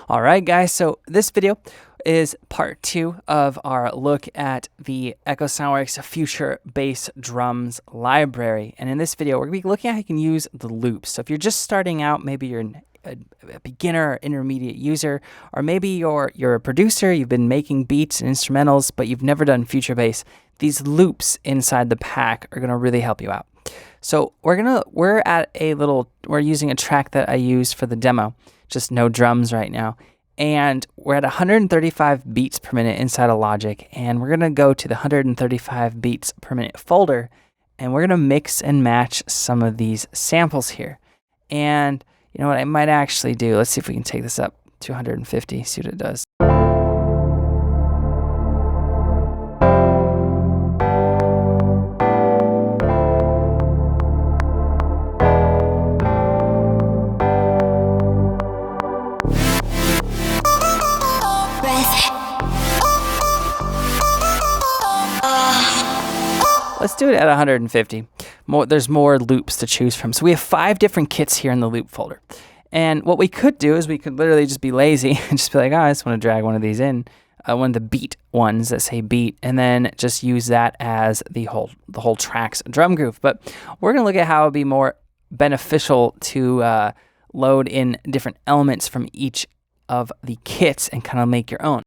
All right, guys, so this video is part 2 of our look at the ESW Future Bass Drums library. And in this video, we're going to be looking at how you can use the loops. So if you're just starting out, maybe you're a beginner or intermediate user, or maybe you're a producer, you've been making beats and instrumentals, but you've never done Future Bass, these loops inside the pack are going to really help you out. So we're using a track that I used for the demo, just no drums right now. And we're at 135 beats per minute inside of Logic. And we're going to go to the 135 beats per minute folder. And we're going to mix and match some of these samples here. And you know what I might actually do? Let's see if we can take this up to 150, see what it does. Let's do it at 150. There's more loops to choose from. So we have 5 different kits here in the loop folder. And what we could do is we could literally just be lazy and just be like, oh, I just want to drag one of these in, one of the beat ones that say beat, and then just use that as the whole track's drum groove. But we're going to look at how it would be more beneficial to load in different elements from each of the kits and kind of make your own.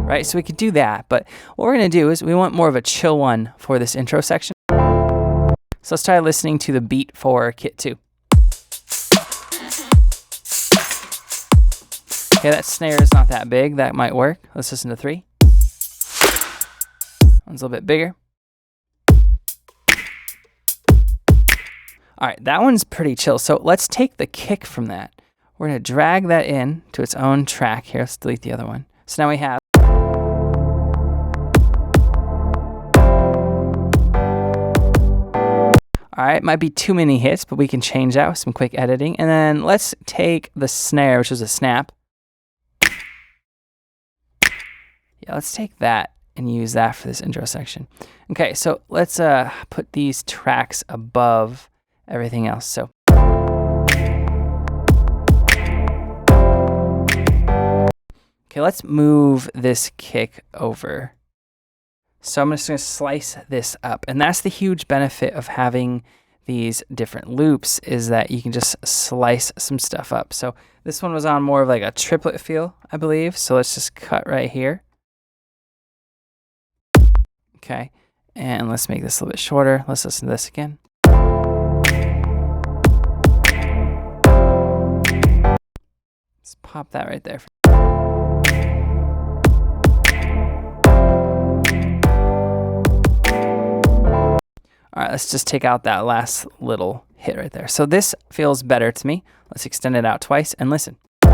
Right, so we could do that, but what we're going to do is we want more of a chill one for this intro section. So let's try listening to the beat for kit 2. Okay, that snare is not that big. That might work. Let's listen to 3. One's a little bit bigger. All right, that one's pretty chill. So let's take the kick from that. We're going to drag that in to its own track here. Let's delete the other one. So now we have all right, might be too many hits, but we can change that with some quick editing. And then let's take the snare, which is a snap. Yeah, let's take that and use that for this intro section. Okay, so let's put these tracks above everything else. So okay, let's move this kick over. So I'm just going to slice this up. And that's the huge benefit of having these different loops, is that you can just slice some stuff up. So this one was on more of like a triplet feel, I believe. So let's just cut right here. Okay. And let's make this a little bit shorter. Let's listen to this again. Let's pop that right there. All right, let's just take out that last little hit right there. So this feels better to me. Let's extend it out twice and listen. All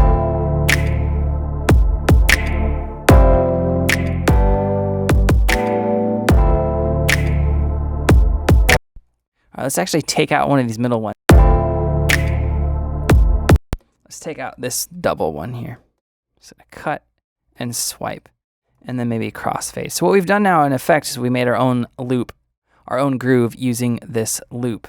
right, let's actually take out one of these middle ones. Let's take out this double one here. Just cut and swipe, and then maybe crossfade. So what we've done now in effect is we made our own loop, our own groove using this loop.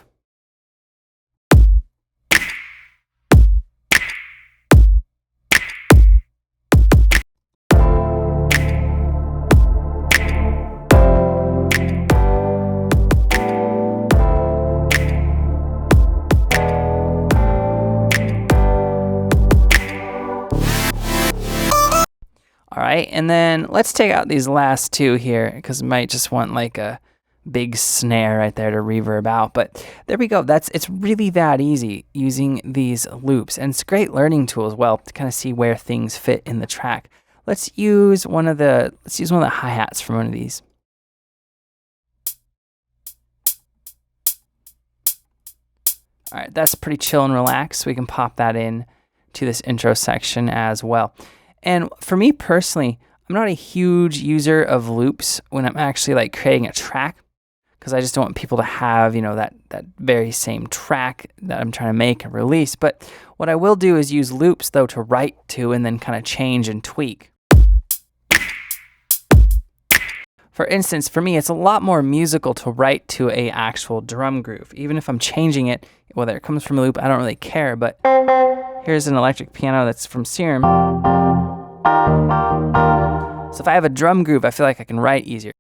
All right, and then let's take out these last 2 here because we might just want like a big snare right there to reverb out. But there we go. It's really that easy using these loops, and it's a great learning tool as well to kind of see where things fit in the track. Let's use one of the hi-hats from one of these. All right, that's pretty chill and relaxed. So we can pop that in to this intro section as well. And for me personally, I'm not a huge user of loops when I'm actually like creating a track, because I just don't want people to have, that very same track that I'm trying to make and release. But what I will do is use loops, though, to write to and then kind of change and tweak. For instance, for me, it's a lot more musical to write to a actual drum groove. Even if I'm changing it, whether it comes from a loop, I don't really care. But here's an electric piano that's from Serum. So if I have a drum groove, I feel like I can write easier.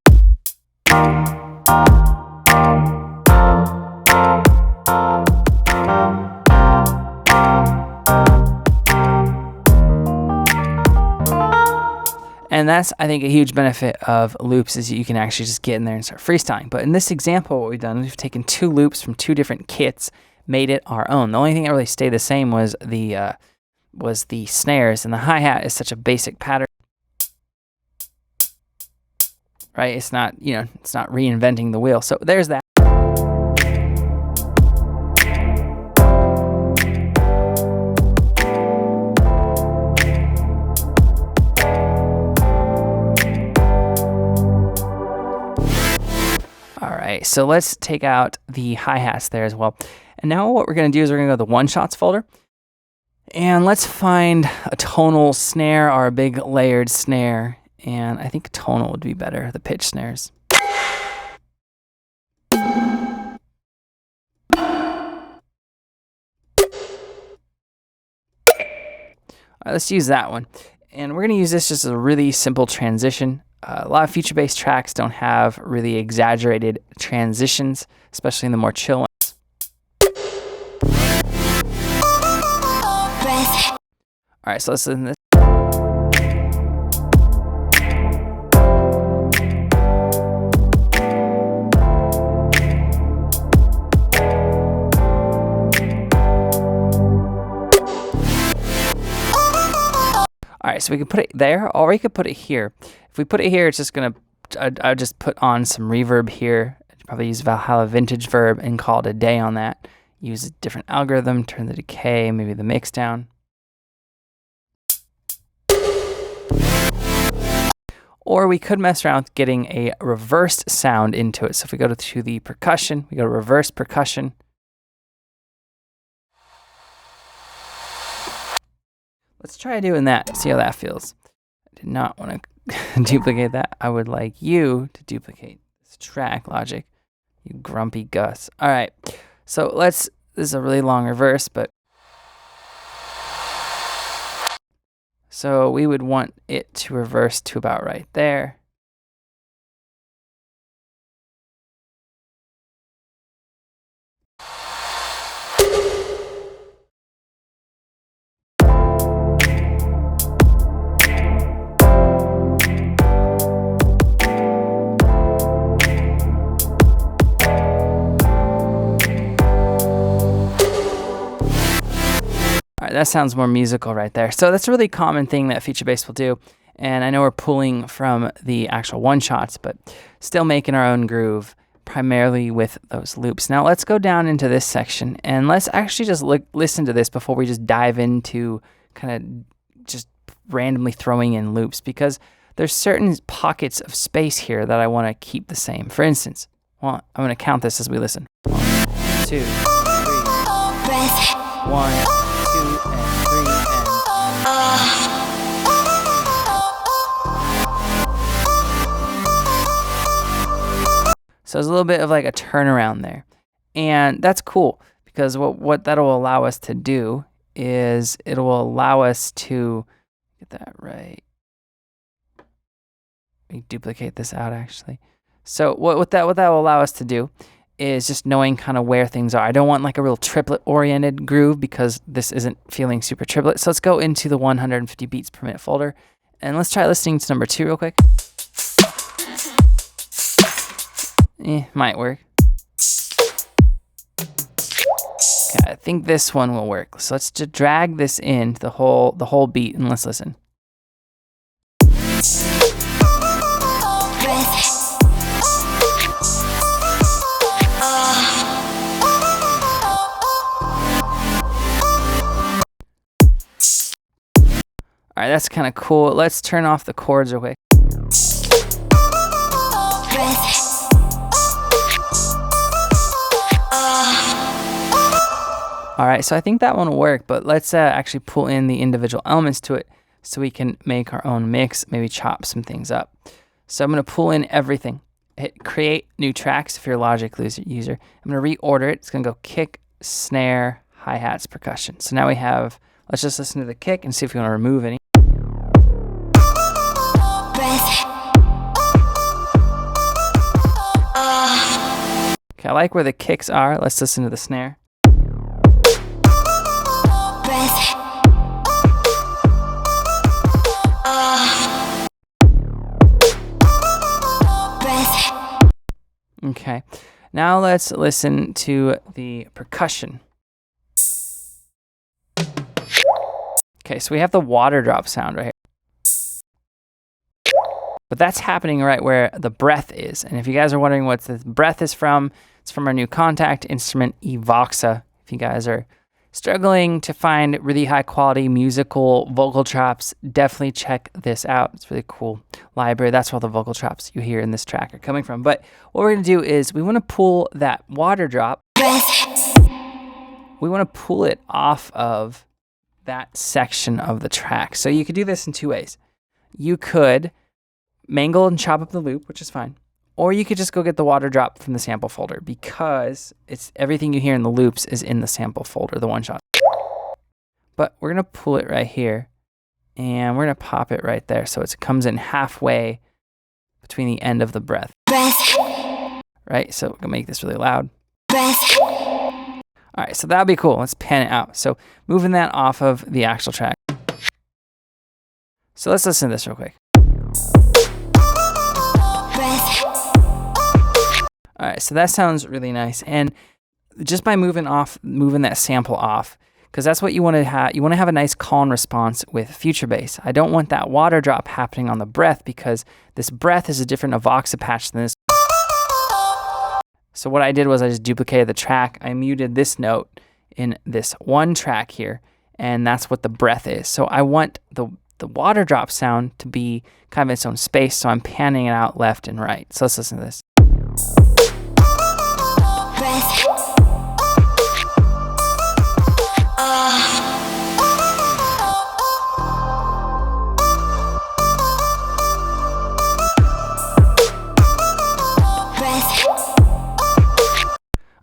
And that's, I think, a huge benefit of loops is you can actually just get in there and start freestyling. But in this example, what we've done is we've taken 2 loops from 2 different kits, made it our own. The only thing that really stayed the same was the snares, and the hi-hat is such a basic pattern. Right? It's not, it's not reinventing the wheel. So there's that. Alright, so let's take out the hi-hats there as well. And now what we're going to do is we're going to go to the one-shots folder. And let's find a tonal snare or a big layered snare. And I think tonal would be better, the pitch snares. Alright, let's use that one. And we're going to use this just as a really simple transition. A lot of future bass tracks don't have really exaggerated transitions, especially in the more chill ones. Alright, so let's listen to this. Alright, so we can put it there, or we could put it here. If we put it here, it's just gonna, I'll just put on some reverb here. I'd probably use Valhalla Vintage Verb and call it a day on that. Use a different algorithm, turn the decay, maybe the mix down. Or we could mess around with getting a reversed sound into it. So if we go to the percussion, we go to reverse percussion. Let's try doing that, see how that feels. I did not want to duplicate that. I would like you to duplicate this track, Logic. You grumpy Gus. All right, so this is a really long reverse, but so we would want it to reverse to about right there. That sounds more musical right there. So that's a really common thing that Future Bass will do. And I know we're pulling from the actual one-shots, but still making our own groove, primarily with those loops. Now let's go down into this section, and let's actually just listen to this before we just dive into kind of just randomly throwing in loops, because there's certain pockets of space here that I want to keep the same. For instance, well, I'm going to count this as we listen. 1, 2, 3, 1, 2, and 3, and... So there's a little bit of like a turnaround there. And that's cool, because what that'll allow us to do is it will allow us to get that right. Let me duplicate this out actually. So what that will allow us to do is just knowing kind of where things are. I don't want like a real triplet oriented groove because this isn't feeling super triplet. So let's go into the 150 beats per minute folder and let's try listening to number 2 real quick. Might work. Okay, I think this one will work. So let's just drag this in the whole beat and let's listen. All right, that's kind of cool. Let's turn off the chords real quick. All right, so I think that one will work, but let's actually pull in the individual elements to it so we can make our own mix, maybe chop some things up. So I'm going to pull in everything. Hit create new tracks if you're a Logic user. I'm going to reorder it. It's going to go kick, snare, hi-hats, percussion. So now we have, let's just listen to the kick and see if we want to remove any. Okay, I like where the kicks are. Let's listen to the snare. Okay, now let's listen to the percussion. Okay, so we have the water drop sound right here. But that's happening right where the breath is. And if you guys are wondering what the breath is from, it's from our new Kontakt instrument, Evoxa. If you guys are struggling to find really high quality musical vocal chops, definitely check this out. It's a really cool library. That's where all the vocal chops you hear in this track are coming from. But what we're gonna do is we wanna pull that water drop. We wanna pull it off of that section of the track. So you could do this in two ways. You could mangle and chop up the loop, which is fine. Or you could just go get the water drop from the sample folder, because it's everything you hear in the loops is in the sample folder, the one shot. But we're gonna pull it right here and we're gonna pop it right there so it comes in halfway between the end of the breath. Right, so we're gonna make this really loud. All right, so that'll be cool. Let's pan it out. So moving that off of the actual track. So let's listen to this real quick. All right, so that sounds really nice. And just by moving that sample off, because that's what you want to have. You want to have a nice call and response with Future Bass. I don't want that water drop happening on the breath, because this breath is a different Evoxa patch than this. So what I did was I just duplicated the track. I muted this note in this one track here, and that's what the breath is. So I want the water drop sound to be kind of its own space, so I'm panning it out left and right. So let's listen to this.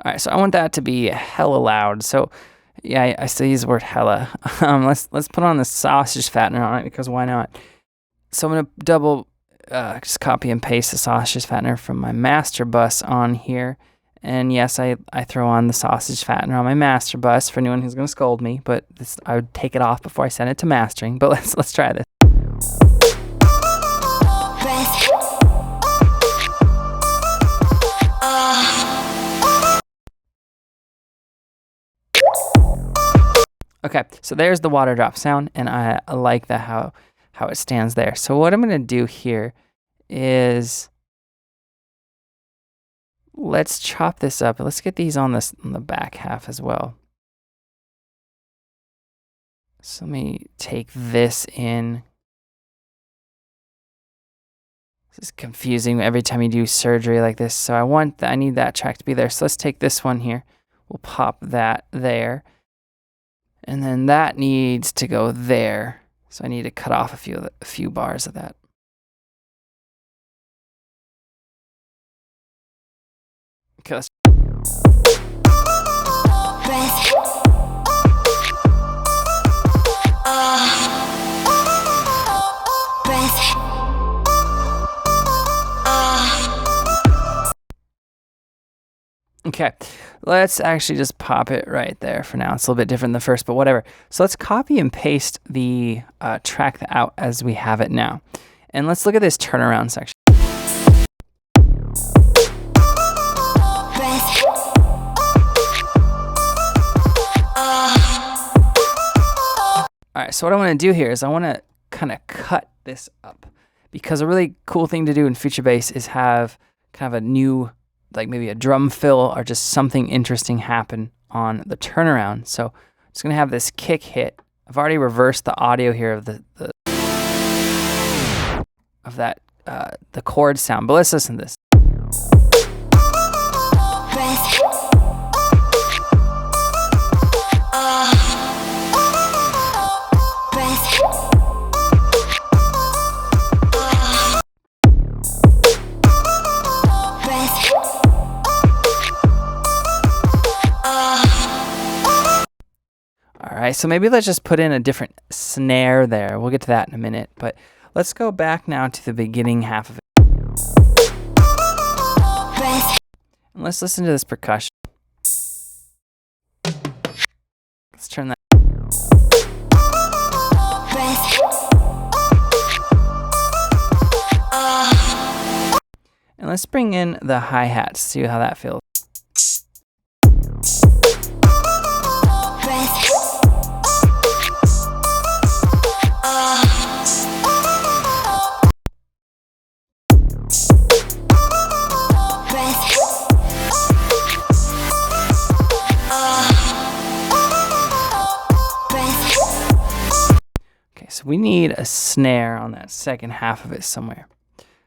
All right, so I want that to be hella loud. So yeah, I still use the word hella. Let's put on the sausage fattener on it, because why not? So I'm gonna just copy and paste the sausage fattener from my master bus on here. And yes, I throw on the sausage fattener on my master bus for anyone who's gonna scold me, but I would take it off before I send it to mastering. But let's try this. Okay, so there's the water drop sound, and I like that how it stands there. So what I'm gonna do here is let's chop this up. Let's get these on the back half as well. So let me take this in. This is confusing every time you do surgery like this. So I need that track to be there. So let's take this one here. We'll pop that there. And then that needs to go there. So I need to cut off a few bars of that. Okay, let's. Okay, let's actually just pop it right there for now. It's a little bit different than the first, but whatever. So let's copy and paste the track out as we have it now. And let's look at this turnaround section. All right, so what I want to do here is I want to kind of cut this up, because a really cool thing to do in Future Bass is have kind of a new, like maybe a drum fill or just something interesting happen on the turnaround. So I'm just gonna have this kick hit. I've already reversed the audio here of the chord sound, but let's listen to this. right, so maybe let's just put in a different snare there. We'll get to that in a minute, but let's go back now to the beginning half of it. And let's listen to this percussion. Let's turn that. And let's bring in the hi-hats, see how that feels. So we need a snare on that second half of it somewhere.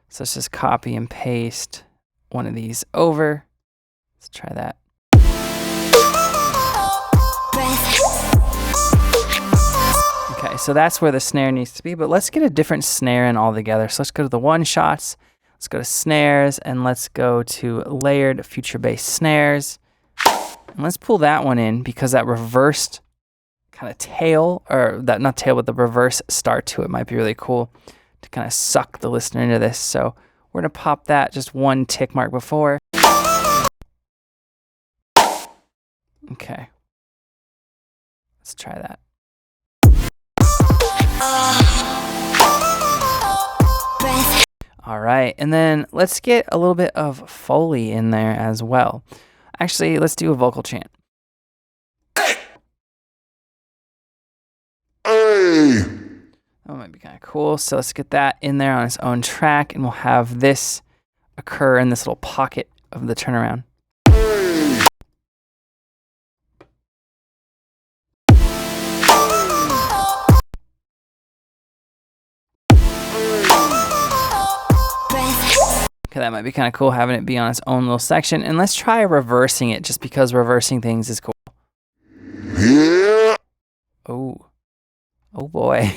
So let's just copy and paste one of these over. Let's try that. Okay, so that's where the snare needs to be, but let's get a different snare in altogether. So let's go to the one shots, let's go to snares, and let's go to layered future bass snares. And let's pull that one in because that reversed kind of tail, or that not tail, but the reverse start to it might be really cool to kind of suck the listener into this. So we're gonna pop that just one tick mark before. Okay, let's try that. All right, and then let's get a little bit of foley in there as well. Actually, let's do a vocal chant. That might be kind of cool. So let's get that in there on its own track, and we'll have this occur in this little pocket of the turnaround. Okay, that might be kind of cool having it be on its own little section. And let's try reversing it just because reversing things is cool. Oh. Oh boy.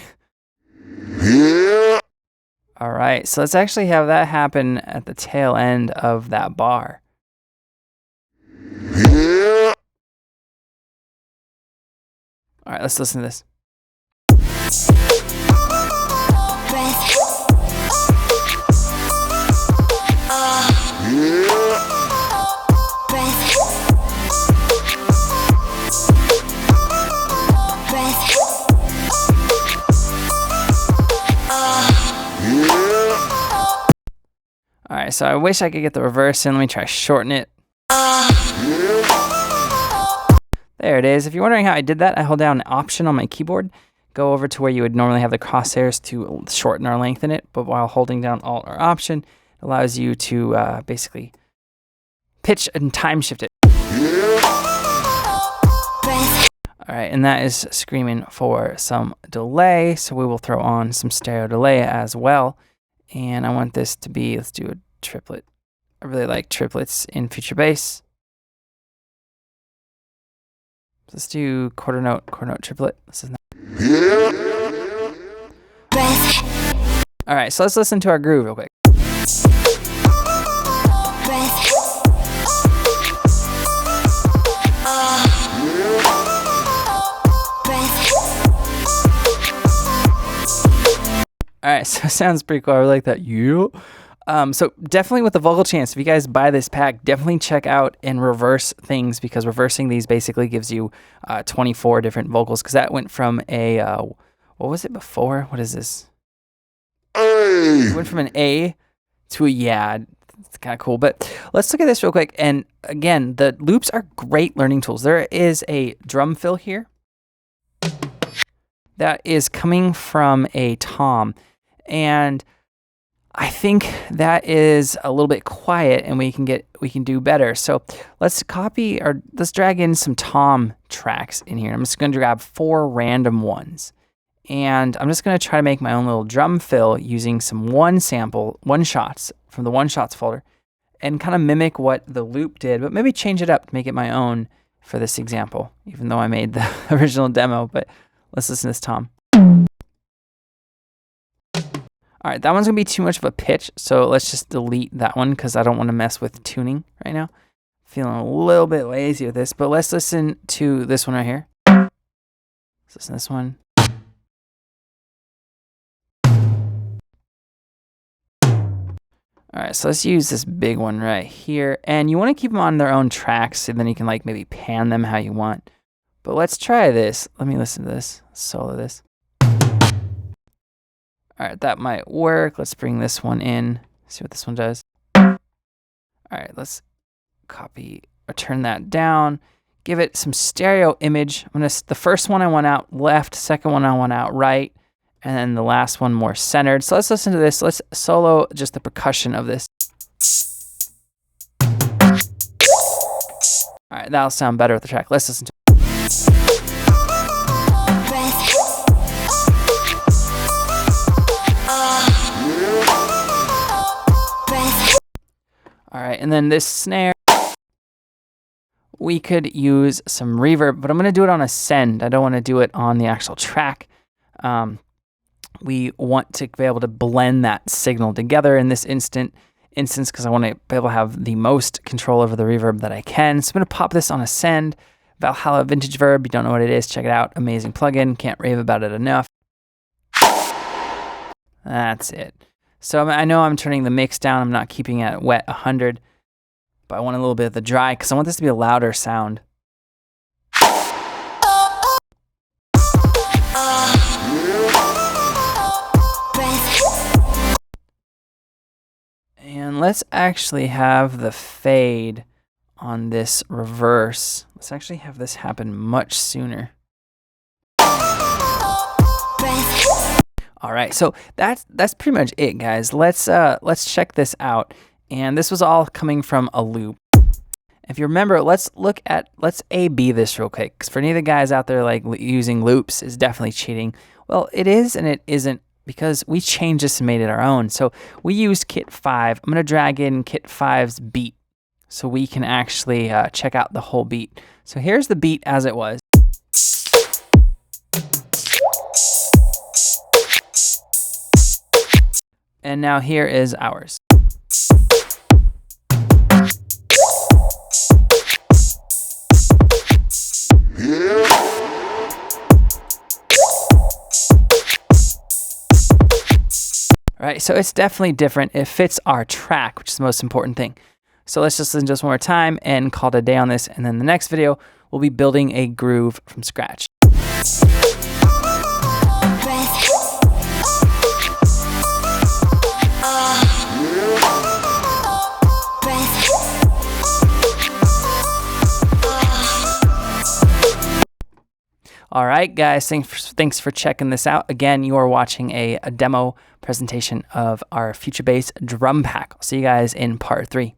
All right, so let's actually have that happen at the tail end of that bar. All right, let's listen to this. All right, so I wish I could get the reverse in. Let me try shorten it. There it is. If you're wondering how I did that, I hold down Option on my keyboard, go over to where you would normally have the crosshairs to shorten or lengthen it, but while holding down Alt or Option, it allows you to basically pitch and time shift it. All right, and that is screaming for some delay, so we will throw on some stereo delay as well. And I want this to be, let's do a triplet. I really like triplets in future bass. Let's do quarter note triplet. This is all right, so let's listen to our groove real quick. All right, so it sounds pretty cool. I really like that. So definitely with the vocal chants, if you guys buy this pack, definitely check out and reverse things, because reversing these basically gives you 24 different vocals, because that went from a, what was it before? What is this? It went from an A to a yeah. It's kind of cool, but let's look at this real quick. And again, the loops are great learning tools. There is a drum fill here that is coming from a tom. And I think that is a little bit quiet, and we can do better. So let's copy, or let's drag in some tom tracks in here. I'm just going to grab 4 random ones, and I'm just going to try to make my own little drum fill using some one shots from the one shots folder, and kind of mimic what the loop did, but maybe change it up to make it my own for this example, even though I made the original demo. But let's listen to this tom. All right, that one's gonna be too much of a pitch, so let's just delete that one because I don't want to mess with tuning right now. Feeling a little bit lazy with this, but let's listen to this one right here. Let's listen to this one. All right, so let's use this big one right here. And you want to keep them on their own tracks, and then you can like maybe pan them how you want. But let's try this. Let me listen to this, solo this. All right, that might work. Let's bring this one in, see what this one does. All right, let's copy or turn that down. Give it some stereo image. The first one I want out left, second one I want out right, and then the last one more centered. So let's listen to this. Let's solo just the percussion of this. All right, that'll sound better with the track. Let's listen to it. All right, and then this snare, we could use some reverb, but I'm going to do it on a send. I don't want to do it on the actual track. We want to be able to blend that signal together in this instance because I want to be able to have the most control over the reverb that I can. So I'm going to pop this on a send. Valhalla Vintage Verb. You don't know what it is, check it out. Amazing plugin. Can't rave about it enough. That's it. So I know I'm turning the mix down. I'm not keeping it at wet 100, but I want a little bit of the dry because I want this to be a louder sound. And let's actually have the fade on this reverse. Let's actually have this happen much sooner. All right, so that's pretty much it, guys. Let's check this out. And this was all coming from a loop. If you remember, let's A/B this real quick. Because for any of the guys out there like using loops is definitely cheating. Well, it is and it isn't, because we changed this and made it our own. So we used Kit 5. I'm going to drag in Kit 5's beat so we can actually check out the whole beat. So here's the beat as it was. And now here is ours. Right, so it's definitely different. It fits our track, which is the most important thing. So let's just listen just one more time and call it a day on this. And then the next video, we'll be building a groove from scratch. All right, guys, thanks for checking this out. Again, you are watching a demo presentation of our Future Bass drum pack. I'll see you guys in part 3.